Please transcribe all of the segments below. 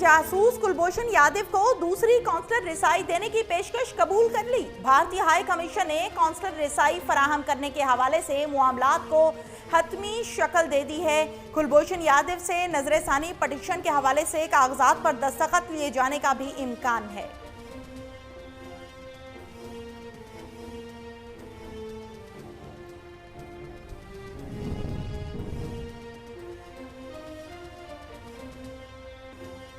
जासूस कुलभूषण यादव को दूसरी कौंसलर रिसाई देने की पेशकश कबूल कर ली। भारतीय हाई कमीशन ने कौंसलर रिसाई फराहम करने के हवाले से मामलात को हतमी शक्ल दे दी है। कुलभूषण यादव से नजरसानी पटिशन के हवाले से कागजात पर दस्तखत लिए जाने का भी इम्कान है।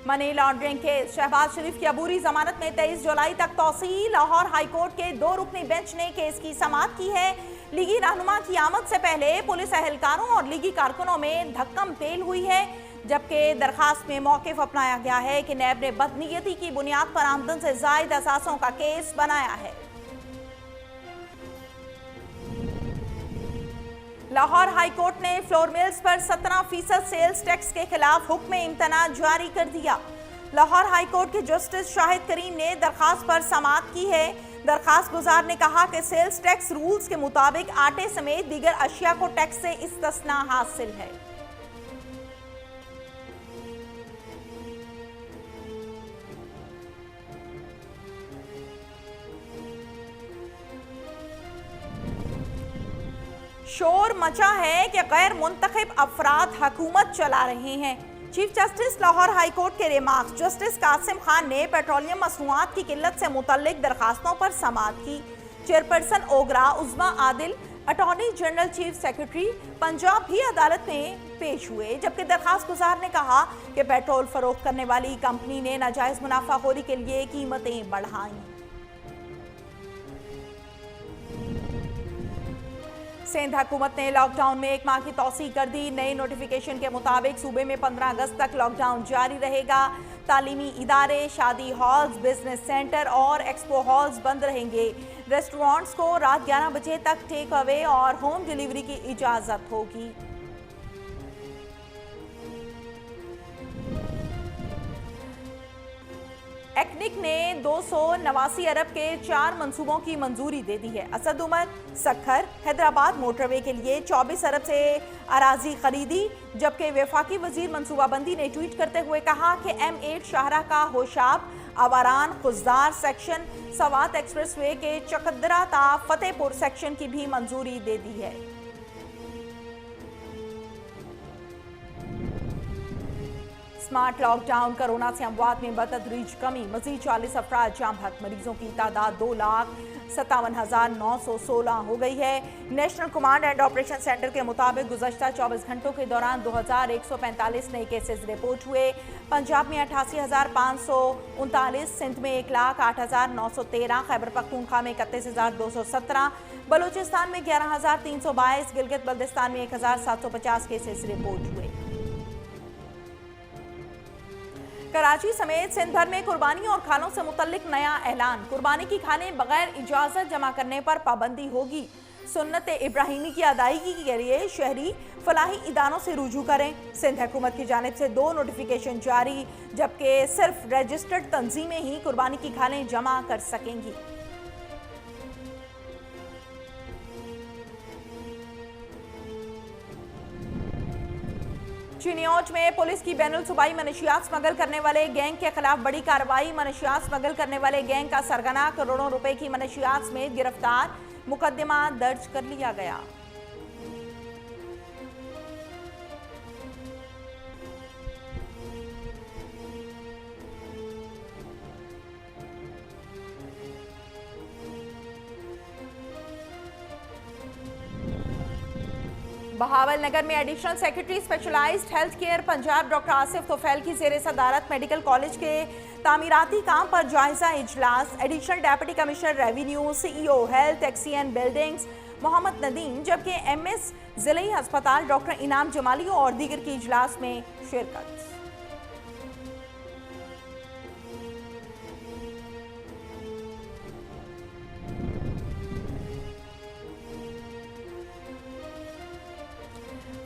मनी लॉन्ड्रिंग केस, शहबाज शरीफ की अबूरी जमानत में 23 जुलाई तक तौसील। लाहौर हाईकोर्ट के 2 रुकनी बेंच ने केस की समाअत की है। लीगी रहनुमा की आमद से पहले पुलिस एहलकारों और लीगी कारकुनों में धक्कम पेल हुई है, जबकि दरखास्त में मौकिफ अपनाया गया है कि नैब ने बदनीयती की बुनियाद पर आमदन से जायद असासों का केस बनाया है। लाहौर हाईकोर्ट ने फ्लोर मिल्स पर 17% सेल्स टैक्स के खिलाफ हुक्म इम्तना जारी कर दिया। लाहौर हाईकोर्ट के जस्टिस शाहिद करीम ने दरखास्त पर समाअत की है। दरखास्त गुजार ने कहा कि सेल्स टैक्स रूल्स के मुताबिक आटे समेत दीगर अशिया को टैक्स से इस्तिस्ना हासिल है। शोर मचा है कि गैर मुंतखब अफराद हुकूमत चला रहे हैं। चीफ जस्टिस लाहौर हाईकोर्ट के रिमार्क्स। जस्टिस कासिम खान ने पेट्रोलियम मसनूआत की किल्लत से मुतल्लिक दरखास्तों पर समाअत की। Chairperson OGRA Uzma Adil, attorney general chief secretary Punjab भी अदालत में पेश हुए, जबकि दरखास्त गुजार ने कहा कि पेट्रोल फरोख्त करने वाली कंपनी ने नाजायज मुनाफाखोरी के लिए कीमतें बढ़ाई। सिंध हुकूमत ने लॉकडाउन में 1 माह की तौसीह कर दी। नए नोटिफिकेशन के मुताबिक सूबे में 15 अगस्त तक लॉकडाउन जारी रहेगा। तालीमी इदारे, शादी हॉल्स, बिजनेस सेंटर और एक्सपो हॉल्स बंद रहेंगे। रेस्टोरेंट्स को रात 11 बजे तक टेक अवे और होम डिलीवरी की इजाज़त होगी। एक्निक ने 289 अरब के 4 मंसूबों की मंजूरी दे दी है। असद उमर सखर हैदराबाद मोटरवे के लिए 24 अरब से अराजी खरीदी, जबकि वफाकी वजीर मनसूबाबंदी ने ट्वीट करते हुए कहा कि M8 शाहरा का Hoshab, Awaran Khuzdar section, Swat express way के चकदरा ता फतेहपुर सेक्शन की भी मंजूरी दे दी है। स्मार्ट लॉकडाउन, कोरोना से अमवात में बतदरीज कमी, मजीद 40 अफराद जाम हक, मरीजों की तादाद 2,57,916 हो गई है। National command and operation centre के मुताबिक गुज़श्ता 24 घंटों के दौरान 2,145 नए केसेस रिपोर्ट हुए। पंजाब में 88,539, सिंध में 1,08,913, खैबर पख्तूनख्वा में 31,217, बलूचिस्तान में 11,322, गिलगित बल्तिस्तान में 1,750 केसेस रिपोर्ट हुए। कराची समेत सिंध भर में कुर्बानी और खानों से मुतल्लिक नया ऐलान। कुर्बानी की खानें बगैर इजाज़त जमा करने पर पाबंदी होगी। सुन्नत इब्राहिमी की अदायगी के लिए शहरी फलाही इदारों से रुजू करें। सिंध हुकूमत की जानिब से 2 नोटिफिकेशन जारी, जबकि सिर्फ रजिस्टर्ड तंजीमें ही कुर्बानी की खानें जमा कर सकेंगी। चिनियोज में पुलिस की बैनुल सूबाई मनशियात स्मगल करने वाले गैंग के खिलाफ बड़ी कार्रवाई। मनशियात स्मगल करने वाले गैंग का सरगना करोड़ों रुपए की मनशियात समेत गिरफ्तार, मुकदमा दर्ज कर लिया गया। बहावल नगर में additional secretary specialised health care Punjab doctor Asif Tufail की जेर सदारत मेडिकल कॉलेज के तामीराती काम पर जायजा इजलास। Additional deputy commissioner revenue, CEO health, XEN buildings Mohammad Nadeem, जबकि MS जिले अस्पताल डॉक्टर इनाम जमाली और दीगर की इजलास में शिरकत।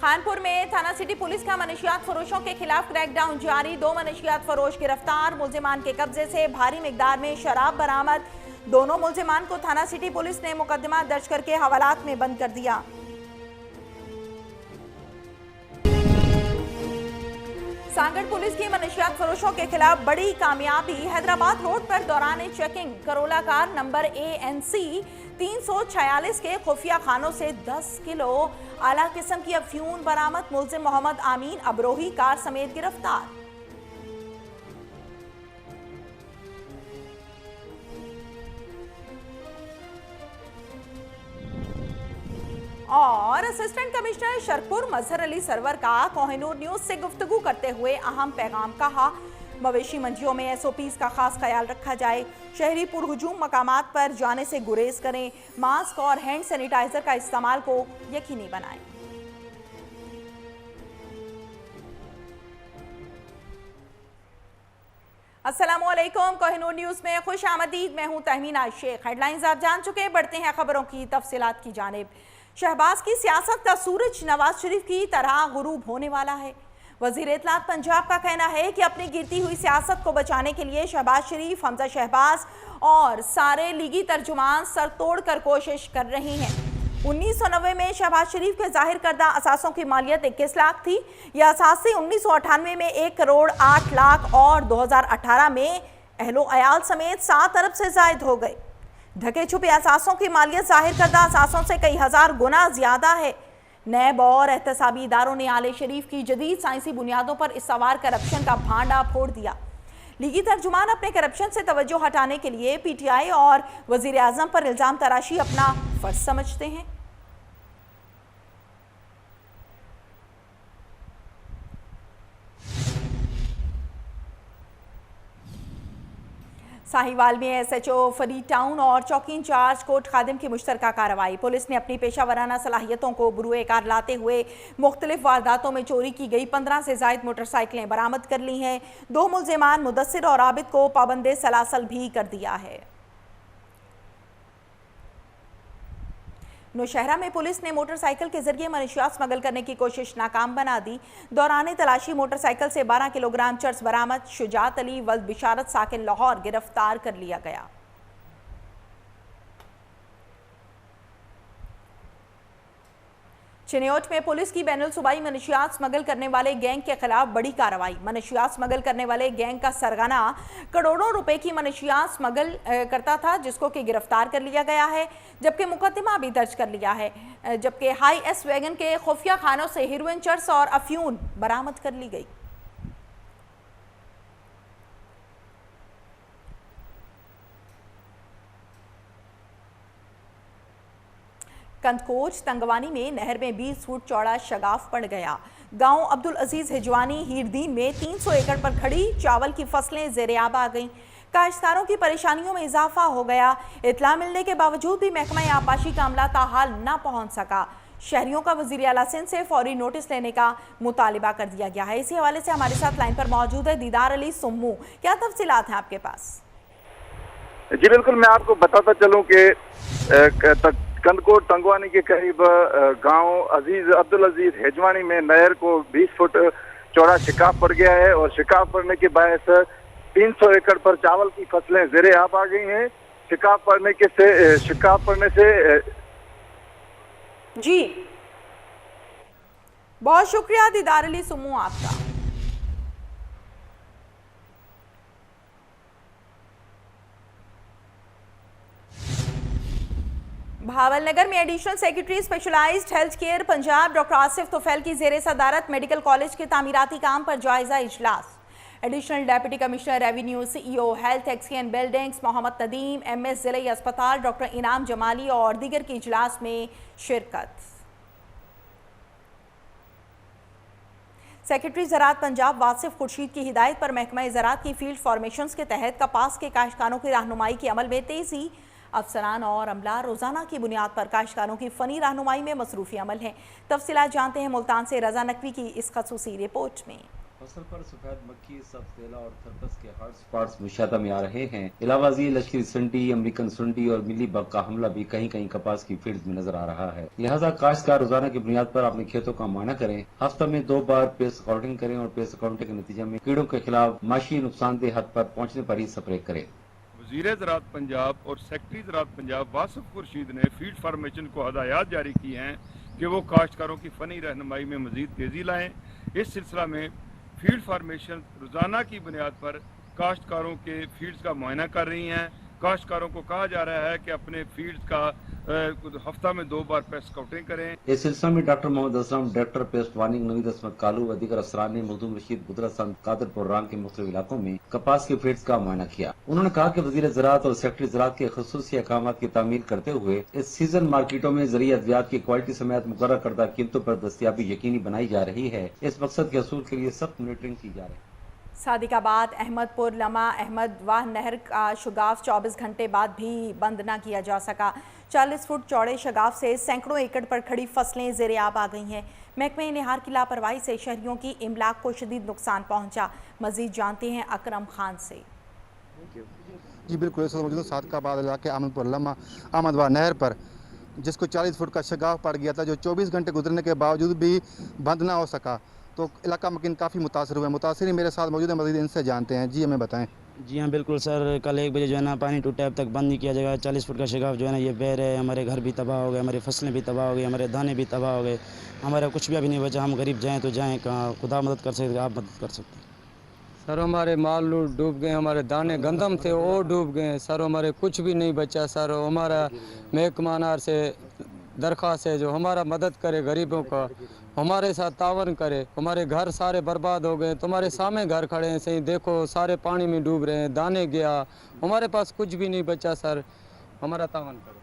खानपुर में थाना सिटी पुलिस का मनशियात फरोशों के खिलाफ क्रैकडाउन जारी। 2 मनशियात फरोश गिरफ्तार, मुल्जिमान के कब्जे से भारी मिकदार में शराब बरामद। दोनों मुल्जिमान को थाना सिटी पुलिस ने मुकदमा दर्ज करके हवालात में बंद कर दिया। सांगड़ पुलिस की मनशियात फरोशों के खिलाफ बड़ी कामयाबी। हैदराबाद रोड पर दौरान checking Corolla car number ANC 346 के खुफिया खानों से 10 किलो आला किस्म की अफ्यून बरामद। मुलजिम मोहम्मद आमीन अबरोही कार समेत गिरफ्तार। और असिस्टेंट कमिश्नर शरपुर मजहर अली सरवर का कोहिनूर न्यूज से गुफ्तगू करते हुए अहम पैगाम कहा। मवेशी मंडियों में SOPs का खास ख्याल रखा जाए। शहरी पुरहुजूम मकामात पर जाने से गुरेज करें। मास्क और हैंड सैनिटाइजर का इस्तेमाल को यकीनी बनाएं। अस्सलामुअलैकुम, कोहिनूर न्यूज में खुश आमदीद। मैं हूं तहमीना शेख। हेडलाइंस आप जान चुके हैं, बढ़ते हैं खबरों की तफसीलात की जानिब। शहबाज की सियासत का सूरज नवाज शरीफ की तरह गुरूब होने वाला है। वजीर इत्तलात पंजाब का कहना है कि अपनी गिरती हुई सियासत को बचाने के लिए शहबाज शरीफ, हमजा शहबाज और सारे लीगी तर्जुमान सर तोड़ कर कोशिश कर रहे हैं। 1990 में शहबाज शरीफ के जाहिर करदा असासों की मालियत 21 लाख थी। यह असासे 1998 में 1 करोड़ 8 लाख और 2018 में अहलो अयाल समेत 7 अरब से जायद हो गए। ढके छुपे असासों की मालियत जाहिर करदा असासों से कई हजार गुना ज्यादा है। नैब और एहतसाबी इदारों ने आले शरीफ की जदीद साइंसी बुनियादों पर इस सवार करप्शन का भांडा फोड़ दिया। लीगी तर्जुमान अपने करप्शन से तवज्जो हटाने के लिए PTI और वजीर आजम पर इल्जाम तराशी अपना फर्ज समझते हैं। साहिवाल में SHO फरीद टाउन और चौकी इंचार्ज कोर्ट खादिम की मुश्तरका कार्रवाई। पुलिस ने अपनी पेशा वराना सलाहियतों को बुरुए कार लाते हुए मुख्तलिफ वारदातों में चोरी की गई 15 से जायद मोटरसाइकिलें बरामद कर ली हैं। 2 मुल्जिमान मुदस्सिर और आबिद को पाबंदे सलासल भी कर दिया है। नौशहरा में पुलिस ने मोटरसाइकिल के जरिए मनशियात स्मगल करने की कोशिश नाकाम बना दी। दौरान तलाशी मोटरसाइकिल से 12 किलोग्राम चर्स बरामद। शुजात अली वल्द बिशारत साकिन लाहौर गिरफ्तार कर लिया गया। चिन्योट में पुलिस की बैनुल सूबाई मनशियात स्मगल करने वाले गैंग के खिलाफ बड़ी कार्रवाई। मनशियात स्मगल करने वाले गैंग का सरगना करोड़ों रुपए की मनशियात स्मगल करता था, जिसको कि गिरफ्तार कर लिया गया है, जबकि मुकदमा भी दर्ज कर लिया है। जबकि हाई एस वैगन के खुफिया खानों से हेरोइन, चर्स और अफ्यून बरामद कर ली गई। कंदकोच तंगवानी में नहर में 20 फुट चौड़ा शगाफ पड़ गया। गांव अब्दुल अजीज हिजवानी हीरदीन में 300 एकड़ पर खड़ी चावल की फसलें ज़ेरे-आब आ गईं। काश्तकारों की परेशानियों में इजाफा हो गया। इत्तला मिलने के बावजूद भी महकमा आबपाशी का अमला ताहाल न पहुंच सका। शहरियों का वज़ीर आला सिंध से फौरी नोटिस लेने का मुतालिबा कर दिया गया है। इसी हवाले से हमारे साथ लाइन पर मौजूद है दीदार अली सुम्मू। क्या तफसीलात हैं आपके पास? जी बिल्कुल, मैं आपको बताता चलूँ कि कंदकोट तंगवानी के करीब गांव अब्दुल अजीज हेजवानी में नहर को 20 फुट चौड़ा शिकाफ पड़ गया है और शिकाफ पड़ने के बायस 300 एकड़ पर चावल की फसलें ज़ेरे-आब आ गई हैं। शिकाफ पड़ने से जी बहुत शुक्रिया दीदार अली सुम्मू आपका। भावलनगर में additional secretary specialised health care Punjab doctor Asif Tufail की ज़ेरे सदारत मेडिकल कॉलेज के तामीराती काम पर जायजा इजलास। Additional deputy commissioner revenue, CEO health exchange buildings Mohammad Nadeem, MS जिले अस्पताल डॉक्टर इनाम जमाली और दीगर की इजलास में शिरकत। सेक्रेटरी ज़राअत पंजाब वासिफ खुर्शीद की हिदायत पर महकमा ज़राअत की फील्ड फॉर्मेशंस के तहत कपास के काश्तकारों की रहनुमाई के अमल में तेज़ी। अफसरान और अमला रोजाना की बुनियाद पर काश्तकारों की फ़नी रहनुमाई में मसरूफ़ी अमल हैं। तफसीलात जानते हैं मुल्तान से रजा नकवी की इस खसूसी रिपोर्ट में। फसल पर सफेद मक्खी, सब्ज़ेला और खरपस के हॉटस्पॉट्स मुशाहदा में आ रहे हैं। इलावाजी लश्करी सुंडी, अमेरिकन सुंडी और मिली बग का हमला भी कहीं कहीं कपास की फील्ड में नजर आ रहा है। लिहाजा काश्तकार रोजाना की बुनियाद पर अपने खेतों का मुआयना करें। हफ्ते में 2 बार पेस्ट काउंटिंग करें और पेस्ट काउंटिंग के नतीजे में कीड़ों के खिलाफ माशी नुकसानदेह हद पर पहुँचने पर ही स्प्रे करें। वज़ीर ज़राअत पंजाब और सेक्रेटरी ज़राअत पंजाब वासिफ खुर्शीद ने फील्ड फार्मेशन को हदायत जारी की हैं कि वो काश्तकारों की फ़नी रहनुमाई में मज़ीद तेज़ी लाएँ। इस सिलसिला में फील्ड फार्मेशन रोजाना की बुनियाद पर काश्तकारों के फील्ड्स का मुआयना कर रही हैं। काश्तकारों को कहा जा रहा है कि अपने फील्ड्स का हफ्ता में 2 बार पेस्ट स्काउटिंग करें। इस सिलसिले में doctor Mohammad Aslam, director pest warning Naveed Asmat Kalu व दीगर अफसरान ने मखदूम रशीद, गुजरा संत कादरपुर राम के मुख्तलिफ इलाकों में कपास के फील्ड्स का मुआयना किया। उन्होंने कहा कि वजीर ज़राअत और सेक्रेटरी ज़राअत के खसूसी अहकाम की तामील करते हुए इस सीजन मार्केटों में ज़रिए अद्वियात की क्वालिटी समेत मुकर्रर करदा कीमतों पर दस्तयाबी यकीनी बनाई जा रही है। इस मकसद के हसूल के लिए सख्त मॉनिटरिंग की जा रही है। सादिकाबाद, अहमदपुर, लमा, अहमद वाह नहर का शगाफ 24 घंटे बाद भी बंद न किया जा सका। 40 फुट चौड़े शगाफ से सैकड़ों एकड़ पर खड़ी फसलें ज़ेर-ए-आब आ गई हैं। महकमे निहार की लापरवाही से शहरियों की इमलाक को शदीद नुकसान पहुंचा। मजीद जानते हैं अकरम खान से। जी बिल्कुल, इस वक्त मौजूद सादिकाबाद इलाके अहमदपुर लमा अहमद वाह नहर पर, जिसको 40 फुट का शगाफ पड़ गया था, जो 24 घंटे गुजरने के बावजूद भी बंद ना हो सका, तो इलाका मकीन काफ़ी मुतासर हुआ है। मुतासरी मेरे साथ मौजूद है, मज़ीद इनसे जानते हैं। जी हमें बताएं। जी हाँ बिल्कुल सर, कल 1 बजे जो है ना पानी टूटा, अब तक बंद नहीं किया जाएगा। 40 फुट का शगाफ जो है ना ये बह रहे हैं, हमारे घर भी तबाह हो गए, हमारी फसलें भी तबाह हो गई, हमारे दाने भी तबाह हो गए, हमारा कुछ भी अभी नहीं बचा। हम गरीब जाएँ तो जाएँ कहाँ? खुदा मदद कर सकते, आप मदद कर सकते हैं। सर हमारे माल डूब गए, हमारे दाने गंदम थे वो डूब गए सर, हमारे कुछ भी नहीं बचा सर। हमारा महकमानार से दरख्वास्त है जो हमारा मदद करे, गरीबों का हमारे साथ तावन करे। हमारे घर सारे बर्बाद हो गए, तुम्हारे सामने घर खड़े हैं, सही देखो सारे पानी में डूब रहे हैं, दाने गया, हमारे पास कुछ भी नहीं बचा सर, हमारा तावन करो।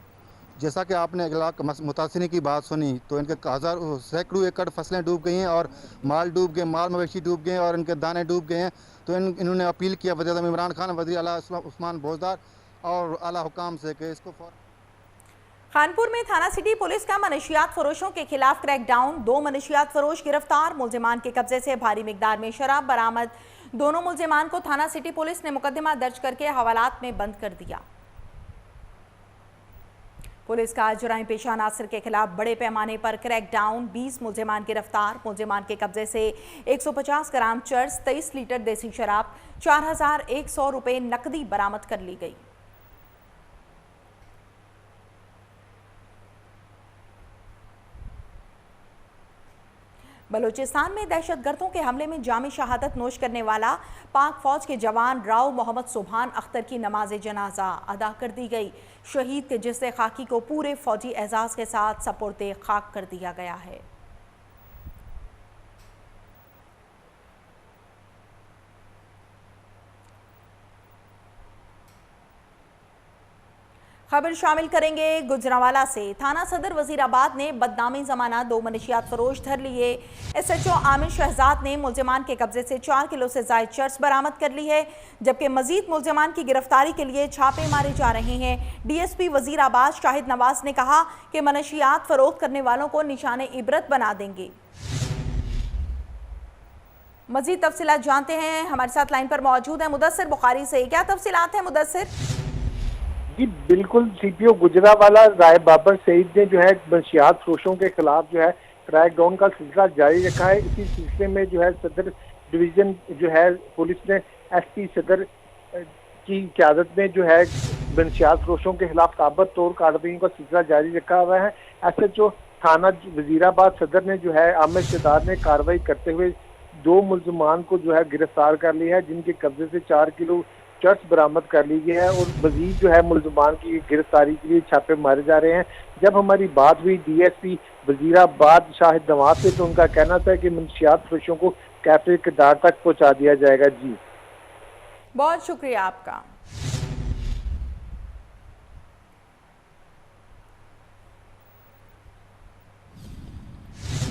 जैसा कि आपने इलाका मुतासिरी की बात सुनी, तो इनके सैकड़ों एकड़ फसलें डूब गई हैं और माल डूब गए, माल मवेशी डूब गए और इनके दाने डूब गए हैं। तो इन्होंने अपील किया वज़ीर-ए-आज़म इमरान खान, वज़ीर आला उस्मान बोजदार और आला हुकाम से कि इसको खानपुर में थाना सिटी पुलिस का मनशियात फरोशों के खिलाफ क्रैकडाउन। 2 मनशियात फरोश गिरफ्तार, मुलजिमान के कब्जे से भारी मिकदार में शराब बरामद। दोनों मुलजिमान को थाना सिटी पुलिस ने मुकदमा दर्ज करके हवालात में बंद कर दिया। पुलिस का जुराइम पेशा नासिर के खिलाफ बड़े पैमाने पर क्रैकडाउन। 20 मुलजिमान गिरफ्तार, मुलजिमान के कब्जे से 150 ग्राम चर्स, 23 लीटर देसी शराब, 4100 रुपये नकदी बरामद कर ली गई। बलूचिस्तान में दहशतगर्दों के हमले में जामी शहादत नोश करने वाला पाक फौज के जवान राव मोहम्मद सुभान अख्तर की नमाज जनाजा अदा कर दी गई। शहीद के जिस्से खाकी को पूरे फौजी एजाज के साथ सपुर्दे खाक कर दिया गया है। खबर शामिल करेंगे गुजरांवाला से। थाना सदर वजीराबाद ने बदनामी जमाना 2 मनशियात फरोश धर लिए। SHO आमिर शहजाद ने मुलजिमान के कब्जे से 4 किलो से जायद चर्स बरामद कर ली है, जबकि मजीद मुलजिमान की गिरफ्तारी के लिए छापे मारे जा रहे हैं। DSP वजीराबाद शाहिद नवाज ने कहा कि मनशियात फरोख्त करने वालों को निशाने इबरत बना देंगे। मजीद तफसीलात जानते हैं, हमारे साथ लाइन पर मौजूद है मुदस्सिर बुखारी से। क्या तफसीलात हैं मुदस्सिर? जी बिल्कुल, CPO गुजरांवाला राय बाबर सईद ने जो है मनशियात फरोशों के खिलाफ जो है क्रैकडाउन का सिलसिला जारी रखा है। इसी सिलसिले में जो है सदर डिवीजन जो है पुलिस ने SP सदर की क़यादत में जो है मनशियात फरोशों के खिलाफ ताबड़तोड़ कार्रवाई का सिलसिला जारी रखा हुआ है। SHO थाना वजीराबाद सदर ने जो है आमिर शहजाद ने कार्रवाई करते हुए 2 मुलजमान को जो है गिरफ्तार कर लिया है, जिनके कब्जे से 4 किलो चर्च बरामद कर ली गई है और मजीद जो है मुलजमान की गिरफ्तारी के लिए छापे मारे जा रहे हैं। जब हमारी बात हुई DSP वजीराबाद शाहिद नवाज से, तो उनका कहना था कि मनशियात फरोशों को कैफे किरदार तक पहुंचा दिया जाएगा। जी बहुत शुक्रिया आपका।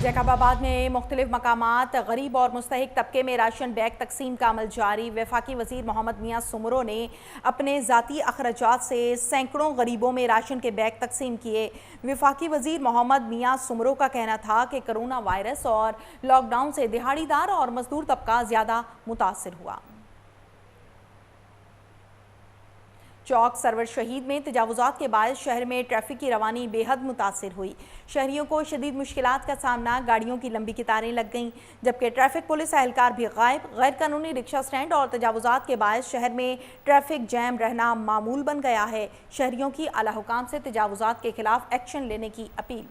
जैकबाबाद में मुख्तलिफ मकामात गरीब और मुस्तहिक तबके में राशन बैग तकसीम का अमल जारी। वफाकी वजीर मोहम्मद मियाँ सुमरो ने अपने ज़ाती अखराजात से सैकड़ों गरीबों में राशन के बैग तकसीम किए। वफाकी वजीर मोहम्मद मियाँ सुमरो का कहना था कि कोरोना वायरस और लॉकडाउन से दिहाड़ीदार और मजदूर तबका ज़्यादा मुतासर हुआ। चौक सरवर शहीद में तजावुजात के बायस शहर में ट्रैफिक की रवानी बेहद मुतासिर हुई। शहरियों को शदीद मुश्किलात का सामना, गाड़ियों की लंबी कतारें लग गईं, जबकि ट्रैफिक पुलिस एहलकार भी गायब। गैर कानूनी रिक्शा स्टैंड और तजावुजात के बायस शहर में ट्रैफिक जैम रहना मामूल बन गया है। शहरियों की आला हुकाम से तजावुजात के खिलाफ एक्शन लेने की अपील।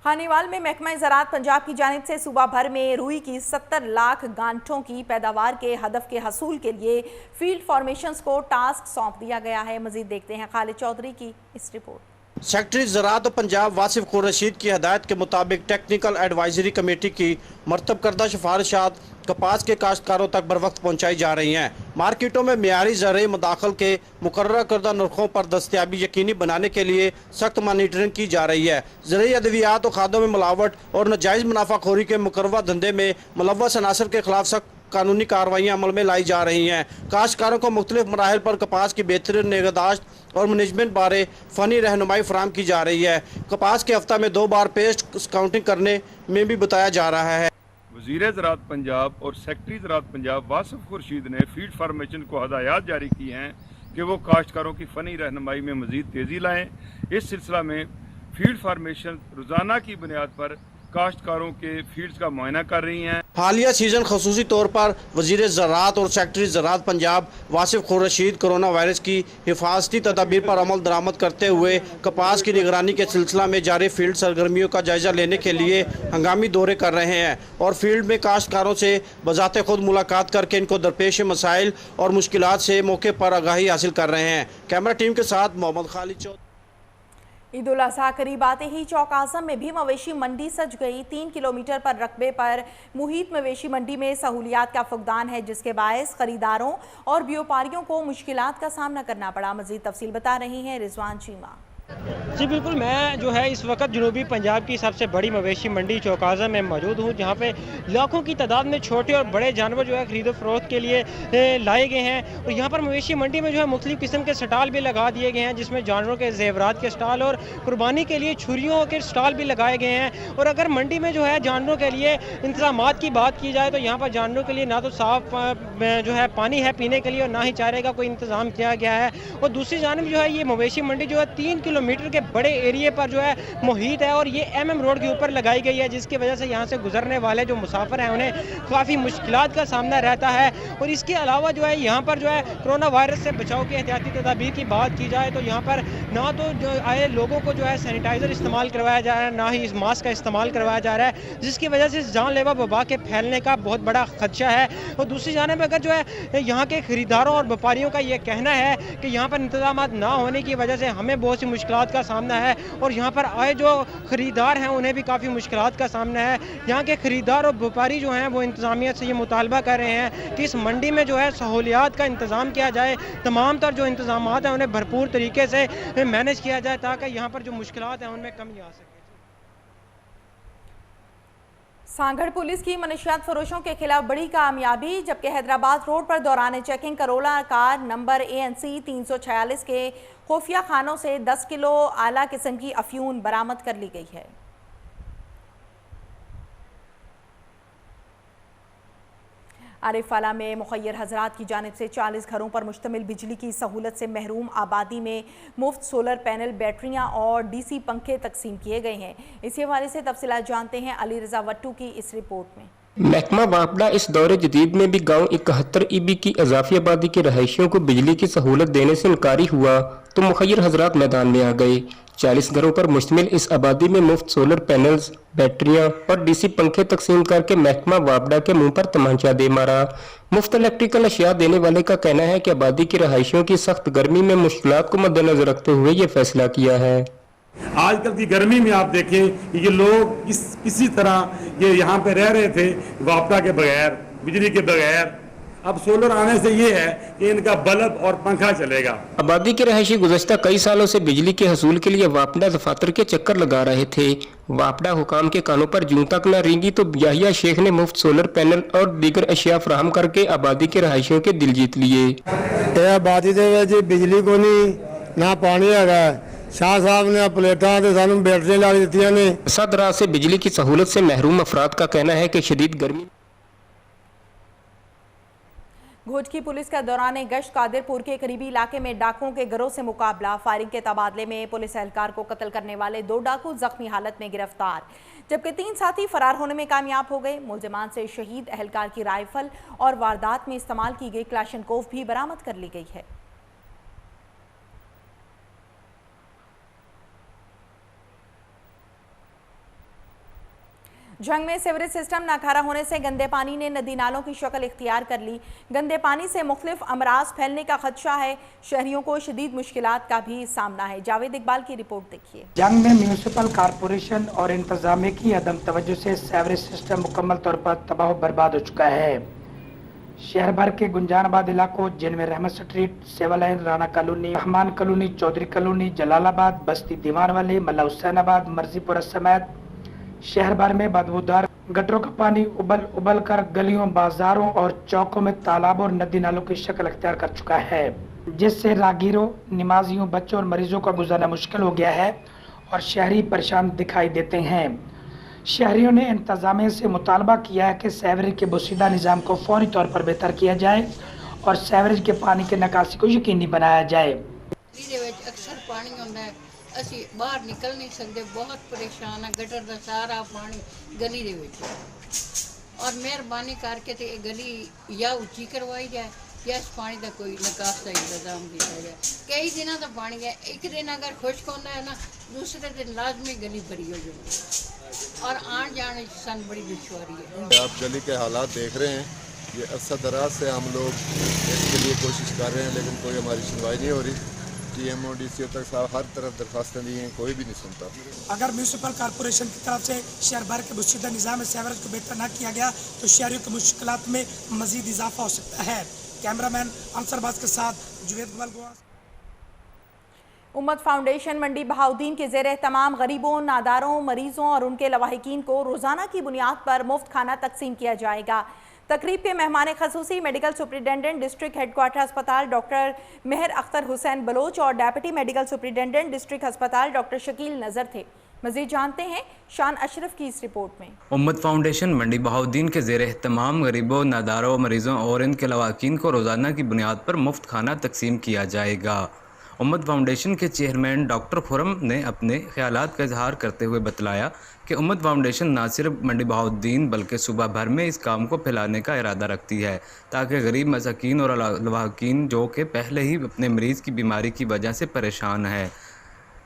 खानेवाल में महकमा ज़राअत पंजाब की जानिब से सूबा भर में रुई की 70 लाख गांठों की पैदावार के हदफ के हसूल के लिए फील्ड फॉर्मेशंस को टास्क सौंप दिया गया है। मजीद देखते हैं खालिद चौधरी की इस रिपोर्ट। सेक्रेटरी ज़राअत पंजाब वासिफ खुर्शीद की हदायत के मुताबिक टेक्निकल एडवाइजरी कमेटी की मरतब करदा सिफारिशात कपास के काश्तकारों तक बर वक्त पहुँचाई जा रही हैं। मार्केटों में मियारी ज़रई मदाखल के मुकर्रर करदा नरखों पर दस्तियाबी यकीनी बनाने के लिए सख्त मॉनिटरिंग की जा रही है। ज़रई अद्वियात और खादों में मिलावट और नाजायज़ मुनाफाखोरी के मुकर्रर धंधे में मुलव्वस अनासर के खिलाफ सख्त कानूनी कार्रवाइयाँ अमल में लाई जा रही हैं। काश्तकारों को मुख्तलिफ मराहिल पर कपास की बेहतरीन निगहदाश्त और मैनेजमेंट बारे फ़नी रहनुमाई फराहम की जा रही है। कपास के हफ्ता में 2 बार पेस्ट काउंटिंग करने में भी बताया जा रहा है। वज़ीर ज़राअत पंजाब और सेक्रेटरी ज़राअत पंजाब वासिफ खुर्शीद ने फील्ड फार्मेशन को हदायत जारी की हैं कि वो काश्तकारों की फ़नी रहनुमाई में मज़ीद तेज़ी लाएँ। इस सिलसिला में फील्ड फार्मेशन रोज़ाना की बुनियाद पर काश्तकारों के फील्ड्स का मुआयना कर रही हैं। हालिया सीजन खसूसी तौर पर वज़ीर ज़राअत और सेक्रेटरी ज़राअत पंजाब वासिफ खुर्शीद कोरोना वायरस की हिफाजती तदाबीर पर अमल दरामद करते हुए कपास की निगरानी के सिलसिला में जारी फील्ड सरगर्मियों का जायजा लेने के लिए हंगामी दौरे कर रहे हैं और फील्ड में काश्तकारों से बजाते खुद मुलाकात करके इनको दरपेश मसाइल और मुश्किलात से मौके पर आगाही हासिल कर रहे हैं। कैमरा टीम के साथ मोहम्मद खालिद चौधरी। ईद उल अज़हा करीब आते ही चौक आज़म में भी मवेशी मंडी सज गई। 3 किलोमीटर पर रकबे पर मुहित मवेशी मंडी में सहूलियात का फुकदान है, जिसके बायस खरीदारों और व्यापारियों को मुश्किलात का सामना करना पड़ा। मज़ीद तफसील बता रही हैं रिजवान चीमा। जी बिल्कुल, मैं जो है इस वक्त जनूबी पंजाब की सबसे बड़ी मवेशी मंडी चौक आज़म में मौजूद हूँ, जहाँ पे लाखों की तादाद में छोटे और बड़े जानवर जो है खरीदो फरोख्त के लिए लाए गए हैं। और यहाँ पर मवेशी मंडी में जो है मुख्तलिफ़ किस्म के स्टॉल भी लगा दिए गए हैं, जिसमें जानवरों के जेवरात के स्टॉल और कुर्बानी के लिए छुरियों के स्टॉल भी लगाए गए हैं। और अगर मंडी में जो है जानवरों के लिए इंतज़ामात की बात की जाए तो यहाँ पर जानवरों के लिए ना तो साफ़ जो है पानी है पीने के लिए और ना ही चारे का कोई इंतज़ाम किया गया है। और दूसरी जानिब जो है ये मवेशी मंडी जो है 3 किलोमीटर के बड़े एरिया पर जो है मुहित है और ये MM रोड के ऊपर लगाई गई है, जिसकी वजह से यहाँ से गुजरने वाले जो मुसाफिर हैं उन्हें काफ़ी मुश्किलात का सामना रहता है। और इसके अलावा जो है यहाँ पर जो है कोरोना वायरस से बचाव की एहतियाती तदाबीर की बात की जाए तो यहाँ पर ना तो जो आए लोगों को जो है सैनिटाइज़र इस्तेमाल करवाया जा रहा है, ना ही इस मास्क का इस्तेमाल करवाया जा रहा है, जिसकी वजह से जानलेवा वबा के फैलने का बहुत बड़ा खदशा है। और दूसरी जानिब अगर जो है यहाँ के खरीदारों और व्यापारियों का ये कहना है कि यहाँ पर इंतजाम ना होने की वजह से हमें बहुत सी मुश्किलात का सामना है और यहाँ पर आए जो ख़रीदार हैं उन्हें भी काफ़ी मुश्किलात का सामना है। यहाँ के ख़रीदार और व्यापारी जो हैं वो इंतज़ामिया से ये मुतालबा कर रहे हैं कि इस मंडी में जो है सहूलियात का इंतज़ाम किया जाए, तमाम तर जो इंतज़ामात हैं उन्हें भरपूर तरीके से मैनेज किया जाए ताकि यहाँ पर जो मुश्किलात हैं उनमें कमी आ सके। सांगड़ पुलिस की मनशियात फरोशों के खिलाफ बड़ी कामयाबी, जबकि हैदराबाद रोड पर दौरान checking Corolla car number ANC 346 के खुफिया खानों से 10 किलो आला किस्म की अफ्यून बरामद कर ली गई है। आरिफवाला में मुखय्यर हजरात की जानिब से 40 घरों पर मुश्तमिल बिजली की सहूलत से महरूम आबादी में मुफ्त सोलर पैनल, बैटरियां और DC पंखे तकसीम किए गए हैं। इसी हवाले से तफसीलात जानते हैं अली रजा वट्टू की इस रिपोर्ट में। महकमा वापडा इस दौरे जदीद में भी गांव 71 EB की अजाफी आबादी के रहायशियों को बिजली की सहूलत देने से इनकारी हुआ तो मुखय्यर हजरात मैदान में आ गए। 40 घरों पर मुश्तमिल इस आबादी में मुफ्त सोलर पैनल्स, बैटरियां और DC पंखे तकसीम करके महकमा वापडा के मुंह पर तमांचा दे मारा। मुफ्त इलेक्ट्रिकल अशिया देने वाले का कहना है कि आबादी के रहायशियों की सख्त गर्मी में मुश्किलात को मद्देनजर रखते हुए ये फैसला किया है। आजकल की गर्मी में आप देखें कि ये लोग किसी तरह ये यहाँ पे रह रहे थे वापडा के बगैर, बिजली के बगैर। अब सोलर आने से ये है कि इनका बल्ब और पंखा चलेगा। आबादी के रहायशी गुज़श्ता कई सालों से बिजली के हसूल के लिए वापडा दफातर के चक्कर लगा रहे थे। वापडा हुकाम के कानों पर जूं तक न रेंगी तो याहिया शेख ने मुफ्त सोलर पैनल और दीगर अशिया फराहम करके आबादी के रहायशियों के दिल जीत लिए। आबादी बिजली को नहीं ना पानी है, शाह साहब ने प्लेटा सानू बैटरी ला दी ने। सदरा से बिजली की सहूलत से महरूम अफराद का कहना है कि शदीद गर्मी। घोट की पुलिस का दौरान गश्त कादिरपुर के करीबी इलाके में डाकुओं के गिरोह से मुकाबला। फायरिंग के तबादले में पुलिस एहलकार को कत्ल करने वाले 2 डाकू जख्मी हालत में गिरफ्तार, जबकि 3 साथी फरार होने में कामयाब हो गए। मुलजिमान से शहीद एहलकार की राइफल और वारदात में इस्तेमाल की गई क्लाशनकोफ भी बरामद कर ली गई है। झंग में सीवरेज सिस्टम नाकारा होने से गंदे पानी ने नदी नालों की शक्ल इख्तियार कर ली। गंदे पानी से मुख्तलिफ अमराज फैलने का खदशा है। शहरियों को शदीद मुश्किलात का भी सामना है। जावेद इकबाल की रिपोर्ट देखिए। झंग में म्यूनिसिपल कॉरपोरेशन और इंतजामिया की अदम तवज्जो से सीवरेज सिस्टम मुकम्मल तौर पर तबाह बर्बाद हो चुका है। शहर भर के गुंजानाबाद इलाकों जिनमें Rehmat street, civil line, Rana colony, Rehman colony, Chaudhry colony, Jalalabad, बस्ती दीवान वाले, मल्ला हुसैनाबाद, मर्जीपुरा समेत शहर भर में बदबूदार गटरों का पानी उबल कर गलियों, बाजारों और चौकों में तालाबों और नदी नालों की शक्ल अख्तियार कर चुका है, जिससे राहगीरों, नमाजियों, बच्चों और मरीजों का गुजारना मुश्किल हो गया है और शहरी परेशान दिखाई देते हैं। शहरियों ने इंतजामिया से मुतालबा किया है कि सीवरेज के बोसीदा निज़ाम को फौरी तौर पर बेहतर किया जाए और सीवरेज के पानी के निकासी को यकीनी बनाया जाए। अक्सर पानी होता है, ਅਸੀਂ ਬਾਹਰ ਨਿਕਲ नहीं सकते, बहुत परेशान है। गटर का सारा पानी गली दे विच और मेहरबानी करके ते गली या उच्ची करवाई जाए या इस पानी का कोई निकास का इंतजाम किया जाए। कई दिनों का पानी है, एक दिन अगर खुश्क होता है ना, दूसरे दिन लाजमी गली भरी हो जाती और आन जाने सन बड़ी दुश्वारी है। आप गली के हालात देख रहे हैं, ये अरसा दराज से हम लोग इसके लिए कोशिश कर रहे हैं, लेकिन कोई हमारी सुनवाई नहीं हो रही। TMO DCO तक साहब हर तरफ दरख्वास्तें दी हैं, कोई भी नहीं सुनता। अगर म्यूनिसिपल कॉरपोरेशन की तरफ से शहर भर के बुशीदा निज़ाम सीवरेज को बेहतर न किया गया तो शहरियों की मुश्किलात में मजीद इजाफा हो सकता है। कैमरामैन अंसरबाज के साथ जुवेद इकबाल गोवा। उम्मत फाउंडेशन मंडी बहाउद्दीन के ज़ेर तमाम गरीबों, नादारों, मरीजों और उनके लवाहिकीन को रोज़ाना की बुनियाद पर मुफ्त खाना तकसीम किया जाएगा। तकरीब के मेहमान खसूसी मेडिकल सुपरिटेंडेंट डिस्ट्रिक्ट हेडक्वार्टर अस्पताल डॉक्टर मेहर अख्तर हुसैन बलोच और डेप्यूटी मेडिकल सुपरिटेंडेंट डिस्ट्रिक्ट अस्पताल डॉक्टर शकील नज़र थे। मज़ीद जानते हैं शान अशरफ की इस रिपोर्ट में। उम्मत फाउंडेशन मंडी बहाउद्दीन के ज़ेर तमाम गरीबों, नादारों, मरीजों और इनके लवाकिन को रोज़ाना की बुनियाद पर मुफ्त खाना तकसीम किया जाएगा। उम्मत फाउंडेशन के चेयरमैन डॉक्टर खुरम ने अपने ख्यालात का इजहार करते हुए बतलाया कि उम्मत फाउंडेशन न सिर्फ मंडी बहाउद्दीन बल्कि सूबा भर में इस काम को फैलाने का इरादा रखती है ताकि गरीब मसाकीन और लवाकिन जो कि पहले ही अपने मरीज़ की बीमारी की वजह से परेशान है,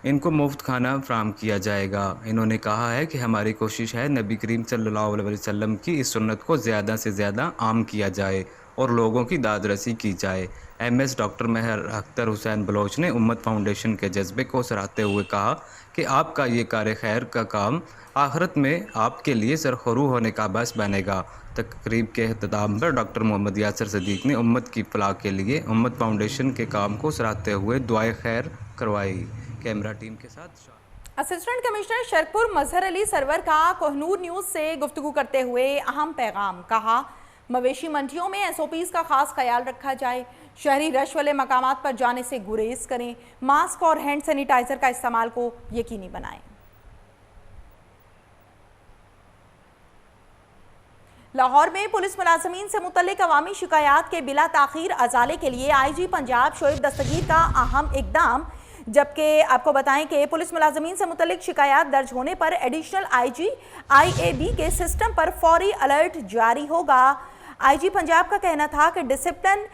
इनको मुफ्त खाना फराहम किया जाएगा। इन्होंने कहा है कि हमारी कोशिश है नबी करीम सल्लल्लाहु अलैहि वसल्लम की इस सुन्नत को ज़्यादा से ज़्यादा आम किया जाए और लोगों की दादरसी की जाए। MS डॉक्टर मेहर अख्तर हुसैन बलोच ने उम्मत फाउंडेशन के जज्बे को सराहते हुए कहा कि आपका ये कार खैर का काम आखिरत में आपके लिए सरखरू होने का बायस बनेगा। तकरीब के अख्ताम पर डॉक्टर मोहम्मद यासर सदीक ने उम्मत की फलाह के लिए उम्मत फाउंडेशन के काम को सराहते हुए दुआए खैर करवाई। कैमरा टीम के साथ असिस्टेंट कमिश्नर शरकपुर मजहर अली सरवर का कोहनूर न्यूज़ से गुफ्तगू करते हुए अहम पैगाम। कहा, मवेशी मंडियों में SOPs का खास ख्याल रखा जाए, शहरी रश वाले मकामात पर जाने से गुरेज करें, मास्क और हैंड सैनिटाइजर का इस्तेमाल को यकीनी बनाएं। लाहौर में पुलिस मुलाजमीन से मुतल्लिक अवामी शिकायत के बिला ताखीर अजाले के लिए IG पंजाब शोएब दस्तगीर का अहम इकदाम। जबकि आपको बताएं कि पुलिस मुलाजमीन से मुतल्लिक शिकायत दर्ज होने पर एडिशनल IG IAB के सिस्टम पर फौरी अलर्ट जारी होगा। IG पंजाब का कहना था कि डिसिप्लिन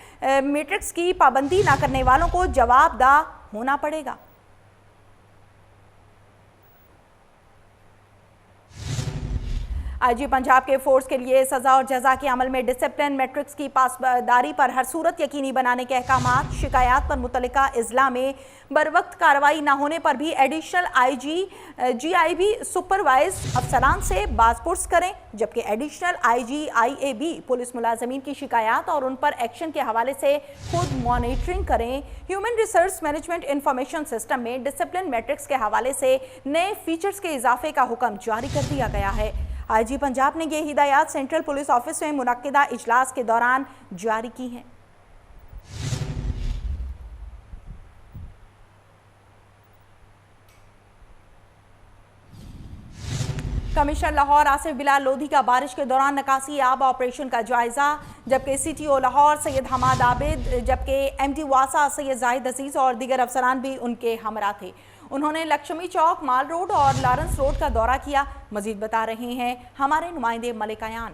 मैट्रिक्स की पाबंदी न करने वालों को जवाबदाह होना पड़ेगा। IG पंजाब के फोर्स के लिए सज़ा और जज़ा के अमल में डिसिप्लिन मैट्रिक्स की पासदारी पर हर सूरत यकीनी बनाने के अहकामात। शिकायत पर मुतल्लिका इज़ला में बर वक्त कार्रवाई न होने पर भी एडिशनल IG GIB सुपरवाइज अफसरान से बाज़पुर्स करें। जबकि एडिशनल IG IAB पुलिस मुलाजमीन की शिकायत और उन पर एक्शन के हवाले से खुद मॉनिटरिंग करें। Human resource management information system में डिसिप्लिन मैट्रिक्स के हवाले से नए फीचर्स के इजाफे का हुक्म जारी कर दिया गया है। IG पंजाब ने ये हिदायत सेंट्रल पुलिस ऑफिस में मुनक्किदा इजलास के दौरान जारी की हैं। कमिश्नर लाहौर आसिफ बिलाल लोधी का बारिश के दौरान निकासी आब ऑपरेशन का जायजा। जबकि CTO लाहौर सैयद हमाद आबिद, जबकि MD वासा सैयद जाहिद अजीज़ और दीगर अफसरान भी उनके हमरा थे। उन्होंने लक्ष्मी चौक, माल रोड और लॉरेंस रोड का दौरा किया। मजीद बता रहे हैं हमारे नुमाइंदे मलिक अयान।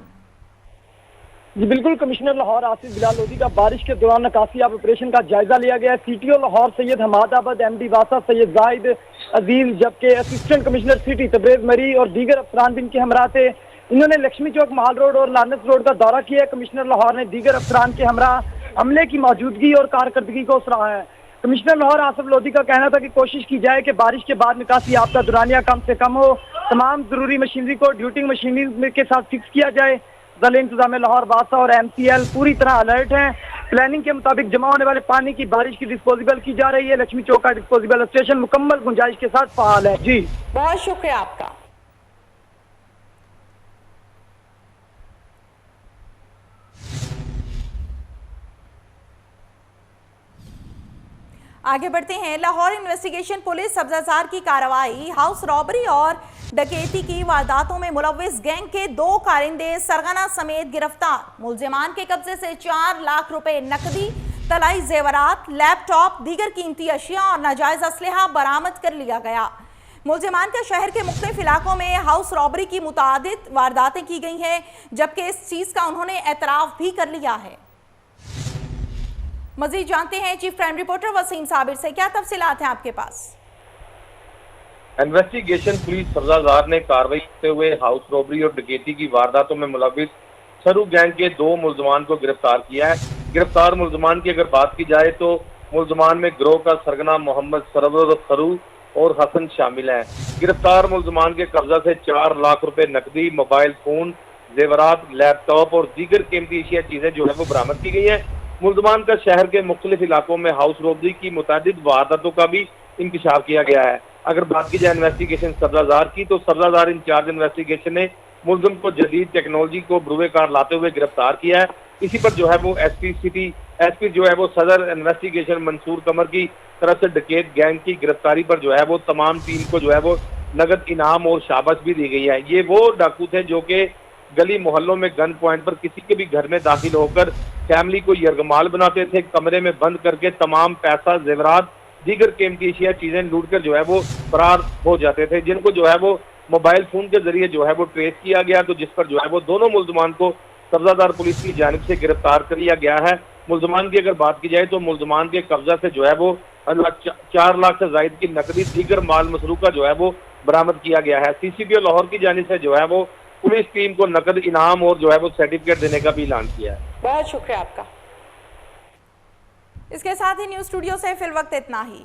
जी बिल्कुल, कमिश्नर लाहौर आसिफ बिलाल लोधी का बारिश के दौरान निकासी ऑपरेशन का जायजा लिया गया। CTO लाहौर सैयद हमाद आबिद, MD वासा सैयद जाहिद अजीज, जबकि असिस्टेंट कमिश्नर सिटी तबरेज मरी और दीगर अफसरान भी इनके हमरा थे। इन्होंने लक्ष्मी चौक, माल रोड और लानस रोड का दौरा किया। कमिश्नर लाहौर ने दीगर अफसरान के हमरा अमले की मौजूदगी और कारकर्दगी को सराहा है। कमिश्नर लाहौर आसिफ लोधी का कहना था कि कोशिश की जाए कि बारिश के बाद निकासी याफ्ता दुरानिया कम से कम हो। तमाम जरूरी मशीनरी को ड्यूटिंग मशीनरी के साथ फिक्स किया जाए। ज़िला इंतजाम लाहौर, बादशाह और MCL पूरी तरह अलर्ट हैं। प्लानिंग के मुताबिक जमा होने वाले पानी की बारिश की डिस्पोजेबल की जा रही है। लक्ष्मी चौक का डिस्पोजेबल स्टेशन मुकम्मल गुंजाइश के साथ फाल है। जी बहुत शुक्रिया आपका। आगे बढ़ते हैं। लाहौर इन्वेस्टिगेशन पुलिस सब्जाजार की कार्रवाई, हाउस रॉबरी और डकैती की वारदातों में मुलव्विस गैंग के 2 कारिंदे सरगना समेत गिरफ्तार। मुलजिमान के कब्जे से 4 लाख रुपए नकदी, तलाई जेवरात, लैपटॉप, दीगर कीमती अशिया और नाजायज असलहा बरामद कर लिया गया। मुलजिमान का शहर के मुख्तलिफ इलाकों में हाउस रॉबरी की मुतादिद वारदातें की गई हैं, जबकि इस चीज का उन्होंने एतराफ भी कर लिया है। मजीद जानते हैं chief crime reporter Waseem Sabir से, क्या तफसीलात हैं आपके पास? इन्वेस्टिगेशन पुलिस सब्जाजार ने कार्रवाई करते हुए हाउस रॉबरी और डकैती की वारदातों में मुलव्विस सरू गैंग के 2 मुलजमान को गिरफ्तार किया है। गिरफ्तार मुलजमान की अगर बात की जाए तो मुलजमान में गिरोह का सरगना मोहम्मद सरवर सरू और हसन शामिल हैं। गिरफ्तार मुलजमान के कब्जा से 4 लाख रुपए नकदी, मोबाइल फोन, जेवरात, लैपटॉप और दीगर कीमती अशिया चीजें जो है वो बरामद की गई हैं। मुलजमान का शहर के मुख्तलिफ इलाकों में हाउस रॉबरी की मुतादिद वारदातों का भी इंकशाफ किया गया है। अगर बात की जाए इन्वेस्टिगेशन सब्जाजार की, तो सब्जाजार इंचार्ज इन्वेस्टिगेशन ने मुलजिम को जदीद टेक्नोलॉजी को बरूए कार लाते हुए गिरफ्तार किया है। इसी पर जो है वो एसपी जो है वो सदर इन्वेस्टिगेशन मंसूर कमर की तरफ से डकैत गैंग की गिरफ्तारी पर जो है वो तमाम टीम को जो है वो नगद इनाम और शाबाश भी दी गई है। ये वो डाकू थे जो कि गली मोहल्लों में गन पॉइंट पर किसी के भी घर में दाखिल होकर फैमिली को यरगमाल बनाते थे, कमरे में बंद करके तमाम पैसा, जेवरात, दीगर कीमती अशिया चीजें लूट कर जो है वो फरार हो जाते थे, जिनको जो है वो मोबाइल फोन के जरिए जो है वो ट्रेस किया गया, तो जिस पर जो है वो दोनों मुलजमान को सब्जादार पुलिस की जानिब से गिरफ्तार कर लिया गया है। मुलजमान की अगर बात की जाए तो मुलजमान के कब्जा से जो है वो 4 लाख से जायद की नकदी, दीगर माल मसरूका जो है वो बरामद किया गया है। CCPO लाहौर की जानिब से जो है वो पुलिस टीम को नकद इनाम और जो है वो सर्टिफिकेट देने का भी ऐलान किया है। बहुत शुक्रिया आपका। इसके साथ ही न्यूज स्टूडियो से फिल वक्त इतना ही।